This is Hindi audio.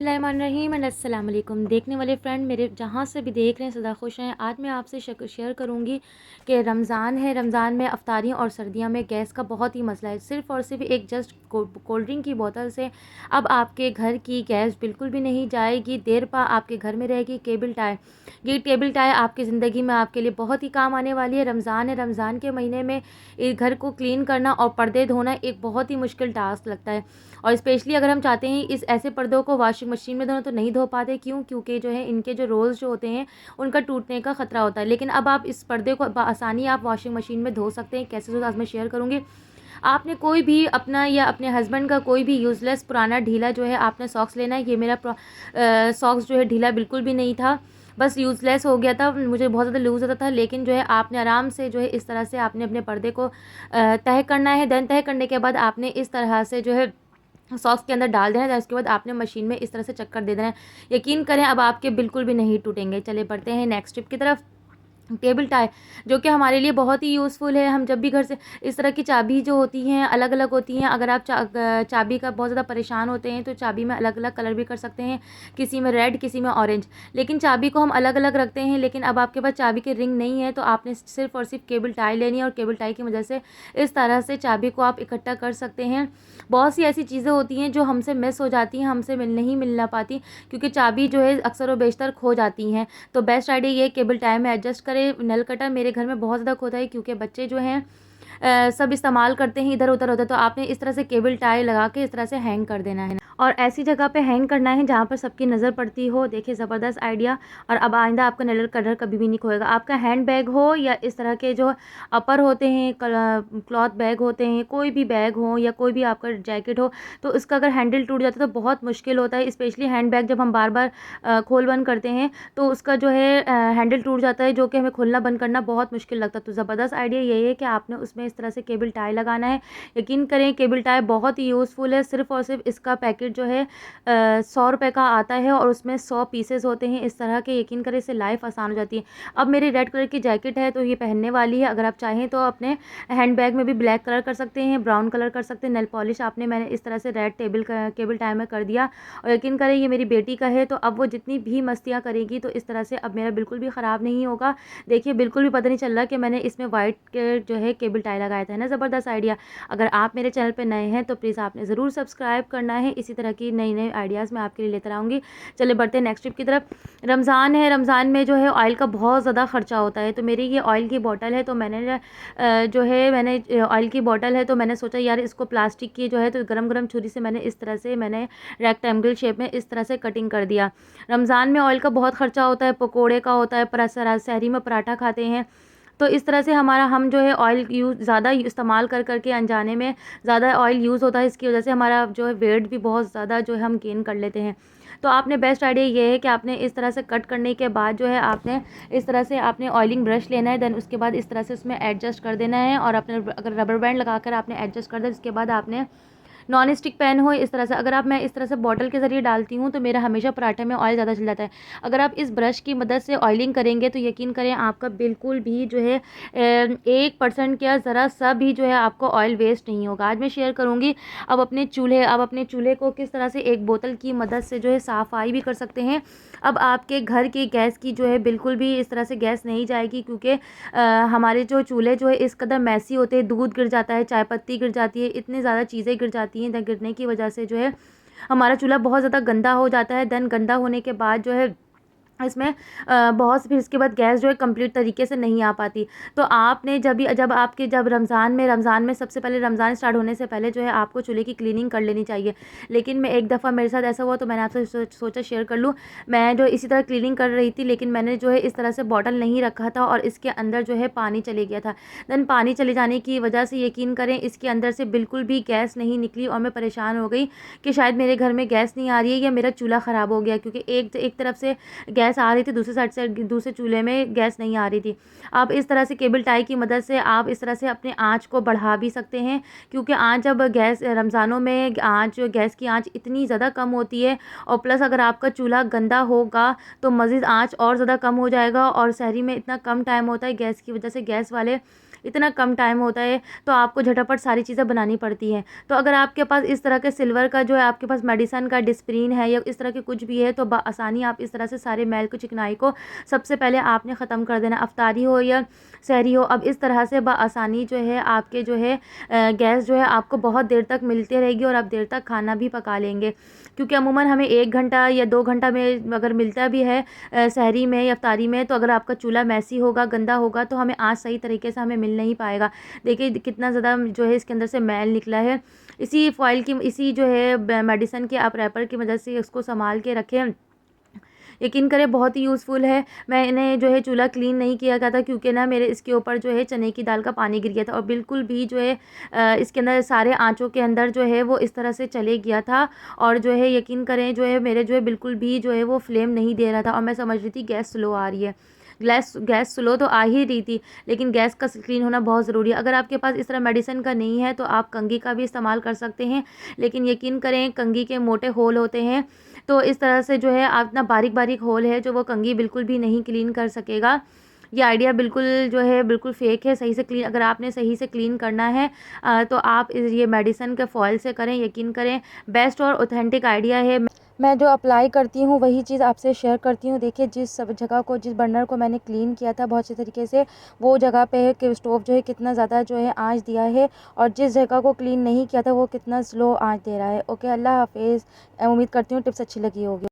बिस्मिल्लाहिर्रहमानिर्रहीम एंड अस्सलाम वालेकुम। देखने वाले फ्रेंड मेरे जहाँ से भी देख रहे हैं सदा खुश हैं। आज मैं आपसे शेयर करूँगी कि रमज़ान है, रमज़ान में अफ्तारियाँ और सर्दियों में गैस का बहुत ही मसला है। सिर्फ़ और सिर्फ एक जस्ट कोल्ड ड्रिंक की बोतल से अब आपके घर की गैस बिल्कुल भी नहीं जाएगी, देर पा आपके घर में रहेगी। केबल टाई, ये टेबल टाई आपकी ज़िंदगी में आपके लिए बहुत ही काम आने वाली है। रमज़ान है, रमज़ान के महीने में घर को क्लीन करना और पर्दे धोना एक बहुत ही मुश्किल टास्क लगता है। और स्पेशली अगर हम चाहते हैं इस ऐसे पर्दों को वॉशिंग मशीन में धोना तो नहीं धो पाते। क्यों? क्योंकि जो है इनके जो रोल्स जो होते हैं उनका टूटने का ख़तरा होता है। लेकिन अब आप इस पर्दे को आसानी आप वॉशिंग मशीन में धो सकते हैं। कैसे धो आज मैं शेयर करूँगी। आपने कोई भी अपना या अपने हस्बैंड का कोई भी यूज़लेस पुराना ढीला जो है आपने सॉक्स लेना है। ये मेरा सॉक्स जो है ढीला बिल्कुल भी नहीं था, बस यूज़लेस हो गया था, मुझे बहुत ज़्यादा लूज़ होता था। लेकिन जो है आपने आराम से जो है इस तरह से आपने अपने पर्दे को तह करना है। देन तह करने के बाद आपने इस तरह से जो है सॉक्स के अंदर डाल देना है। उसके बाद आपने मशीन में इस तरह से चक्कर दे देना है। यकीन करें अब आपके बिल्कुल भी नहीं टूटेंगे। चलिए बढ़ते हैं नेक्स्ट टिप की तरफ। टेबल टाई जो कि हमारे लिए बहुत ही यूज़फुल है। हम जब भी घर से इस तरह की चाबी जो होती हैं अलग अलग होती हैं। अगर आप चाबी का बहुत ज़्यादा परेशान होते हैं तो चाबी में अलग अलग कलर भी कर सकते हैं, किसी में रेड किसी में ऑरेंज। लेकिन चाबी को हम अलग अलग रखते हैं। लेकिन अब आपके पास चाबी की रिंग नहीं है तो आपने सिर्फ़ और सिर्फ केबल टाई लेनी है और केबल टाई की मदद से इस तरह से चाबी को आप इकट्ठा कर सकते हैं। बहुत सी ऐसी चीज़ें होती हैं जो हमसे मिस हो जाती हैं, हमसे नहीं मिलना पाती, क्योंकि चाबी जो है अक्सर व बेशतर खो जाती हैं। तो बेस्ट आइडिया ये केबल टाई में एडजस्ट करें। नल कटर मेरे घर में बहुत ज़्यादा खोता है क्योंकि बच्चे जो हैं सब इस्तेमाल करते हैं, इधर उधर होता है। तो आपने इस तरह से केबल टाई लगा के इस तरह से हैंग कर देना है और ऐसी जगह पे हैंग करना है जहाँ पर सबकी नज़र पड़ती हो। देखिए ज़बरदस्त आइडिया। और अब आइंदा आपका नल कटर कभी भी नहीं खोएगा। आपका हैंड बैग हो या इस तरह के जो अपर होते हैं क्लॉथ बैग होते हैं, कोई भी बैग हो या कोई भी आपका जैकेट हो, तो उसका अगर हैंडल टूट जाता है तो बहुत मुश्किल होता है। स्पेशली हैंड बैग जब हम बार बार खोल बंद करते हैं तो उसका जो है हैंडल टूट जाता है, जो कि हमें खोलना बंद करना बहुत मुश्किल लगता है। तो ज़बरदस्त आइडिया यही है कि आपने उसमें इस तरह से केबल टाई लगाना है। यकीन करें केबल टाई बहुत ही यूज़फुल है। सिर्फ़ और सिर्फ इसका पैकेट जो है 100 रुपये का आता है और उसमें 100 पीसेस होते हैं इस तरह के। यकीन करें इससे लाइफ आसान हो जाती है। अब मेरी रेड कलर की जैकेट है तो ये पहनने वाली है। अगर आप चाहें तो अपने हैंड बैग में भी ब्लैक कलर कर सकते हैं, ब्राउन कलर कर सकते हैं। नेल पॉलिश आपने मैंने इस तरह से रेड केबल टाई में कर दिया। और यकीन करें ये मेरी बेटी का है तो अब वो जितनी भी मस्तियाँ करेगी तो इस तरह से अब मेरा बिल्कुल भी ख़राब नहीं होगा। देखिए बिल्कुल भी पता नहीं चल रहा कि मैंने इसमें वाइट के जो है केबल टाई लगाया था, है ना ज़बरदस्त आइडिया। अगर आप मेरे चैनल पे नए हैं तो प्लीज़ आपने ज़रूर सब्सक्राइब करना है। इसी तरह की नई नई आइडियाज़ मैं आपके लिए लेकर आऊँगी। चलिए बढ़ते हैं नेक्स्ट टिप की तरफ। रमज़ान है, रमज़ान में जो है ऑयल का बहुत ज़्यादा ख़र्चा होता है। तो मेरी ये ऑयल की बॉटल है तो मैंने जो है ऑयल की बॉटल है तो मैंने सोचा यार इसको प्लास्टिक की जो है तो गरम गरम छुरी से मैंने इस तरह से रेक्टेंगल शेप में इस तरह से कटिंग कर दिया। रमज़ान में ऑयल का बहुत ख़र्चा होता है, पकोड़े का होता है, सहरी में पराठा खाते हैं। तो इस तरह से हम जो है ऑयल ज़्यादा इस्तेमाल कर के अनजाने में ज़्यादा ऑयल यूज़ होता है। इसकी वजह से हमारा जो है वेट भी बहुत ज़्यादा जो है हम गेन कर लेते हैं। तो आपने बेस्ट आइडिया ये है कि आपने इस तरह से कट करने के बाद जो है आपने इस तरह से आपने ऑयलिंग ब्रश लेना है। देन उसके बाद इस तरह से उसमें एडजस्ट कर देना है और अपने अगर रबर बैंड लगाकर आपने एडजस्ट कर दिया। इसके बाद आपने नॉन स्टिक पैन हो इस तरह से, अगर मैं इस तरह से बॉटल के ज़रिए डालती हूँ तो मेरा हमेशा पराठे में ऑयल ज़्यादा चल जाता है। अगर आप इस ब्रश की मदद से ऑयलिंग करेंगे तो यकीन करें आपका बिल्कुल भी जो है 1% क्या ज़रा सा भी जो है आपको ऑयल वेस्ट नहीं होगा। आज मैं शेयर करूँगी अब अपने चूल्हे को किस तरह से एक बोतल की मदद से जो है सफाई भी कर सकते हैं। अब आपके घर की गैस की जो है बिल्कुल भी इस तरह से गैस नहीं जाएगी, क्योंकि हमारे जो चूल्हे जो है इस कदर मैसी होते हैं, दूध गिर जाता है, चाय पत्ती गिर जाती है, इतनी ज़्यादा चीज़ें गिर जाती हैं। गिरने की वजह से जो है हमारा चूल्हा बहुत ज़्यादा गंदा हो जाता है। देन गंदा होने के बाद जो है इसमें फिर इसके बाद गैस जो है कंप्लीट तरीके से नहीं आ पाती। तो आपने जब रमज़ान में सबसे पहले रमज़ान स्टार्ट होने से पहले जो है आपको चूल्हे की क्लीनिंग कर लेनी चाहिए। लेकिन मैं एक दफ़ा मेरे साथ ऐसा हुआ तो मैंने आपसे सोचा शेयर कर लूँ। मैं जो इसी तरह क्लीनिंग कर रही थी लेकिन मैंने जो है इस तरह से बॉटल नहीं रखा था और इसके अंदर जो है पानी चले गया था। देन पानी चले जाने की वजह से यकीन करें इसके अंदर से बिल्कुल भी गैस नहीं निकली और मैं परेशान हो गई कि शायद मेरे घर में गैस नहीं आ रही है या मेरा चूल्हा ख़राब हो गया, क्योंकि एक तरफ से गैस आ रही थी, दूसरी साइड से दूसरे चूल्हे में गैस नहीं आ रही थी। आप इस तरह से केबल टाई की मदद से आप इस तरह से अपने आँच को बढ़ा भी सकते हैं, क्योंकि आँच जब रमज़ानों में गैस की आँच इतनी ज़्यादा कम होती है और प्लस अगर आपका चूल्हा गंदा होगा तो मज़ीद आँच और ज़्यादा कम हो जाएगा। और सहरी में इतना कम टाइम होता है गैस की वजह से, गैस वाले इतना कम टाइम होता है, तो आपको झटापट सारी चीज़ें बनानी पड़ती हैं। तो अगर आपके पास इस तरह के सिल्वर का जो है आपके पास मेडिसन का डिस्प्रिन है या इस तरह के कुछ भी है, तो आसानी आप इस तरह से सारे मैल को, चिकनाई को सबसे पहले आपने ख़त्म कर देना। अफ्तारी हो या सहरी हो, अब इस तरह से आसानी जो है आपके जो है गैस जो है आपको बहुत देर तक मिलती रहेगी और आप देर तक खाना भी पका लेंगे। क्योंकि अमूमन हमें 1 घंटा या 2 घंटा में अगर मिलता भी है सहरी में या इफ्तारी में, तो अगर आपका चूल्हा मैसी होगा, गंदा होगा, तो हमें आज सही तरीके से हमें मिल नहीं पाएगा। देखिए कितना ज़्यादा जो है इसके अंदर से मैल निकला है। इसी फ़ॉइल की, इसी जो है मेडिसन के आप रैपर की मदद से इसको संभाल के रखें। यकीन करें बहुत ही यूज़फुल है। मैंने जो है चूल्हा क्लीन नहीं किया गया था, क्योंकि ना मेरे इसके ऊपर जो है चने की दाल का पानी गिर गया था और बिल्कुल भी जो है इसके अंदर सारे आँचों के अंदर जो है वो इस तरह से चले गया था। और जो है यकीन करें जो है मेरे जो है बिल्कुल भी जो है वो फ्लेम नहीं दे रहा था और मैं समझ रही थी गैस स्लो आ रही है। गैस स्लो तो आ ही रही थी, लेकिन गैस का क्लीन होना बहुत ज़रूरी है। अगर आपके पास इस तरह मेडिसिन का नहीं है, तो आप कंघी का भी इस्तेमाल कर सकते हैं, लेकिन यकीन करें कंघी के मोटे होल होते हैं, तो इस तरह से जो है आप इतना बारीक बारीक होल है जो वो कंघी बिल्कुल भी नहीं क्लीन कर सकेगा। ये आइडिया बिल्कुल जो है बिल्कुल फ़ेक है। सही से क्लीन, अगर आपने सही से क्लीन करना है तो आप ये मेडिसिन के फ़ॉइल से करें। यकीन करें बेस्ट और ऑथेंटिक आइडिया है। मैं जो अप्लाई करती हूँ वही चीज़ आपसे शेयर करती हूँ। देखिए जिस सब जगह को, जिस बर्नर को मैंने क्लीन किया था बहुत अच्छे तरीके से, वो जगह पे कि स्टोव जो है कितना ज़्यादा जो है आँच दिया है, और जिस जगह को क्लीन नहीं किया था वो कितना स्लो आँच दे रहा है। ओके, अल्लाह हाफ़िज़। उम्मीद करती हूँ टिप्स अच्छी लगी होगी।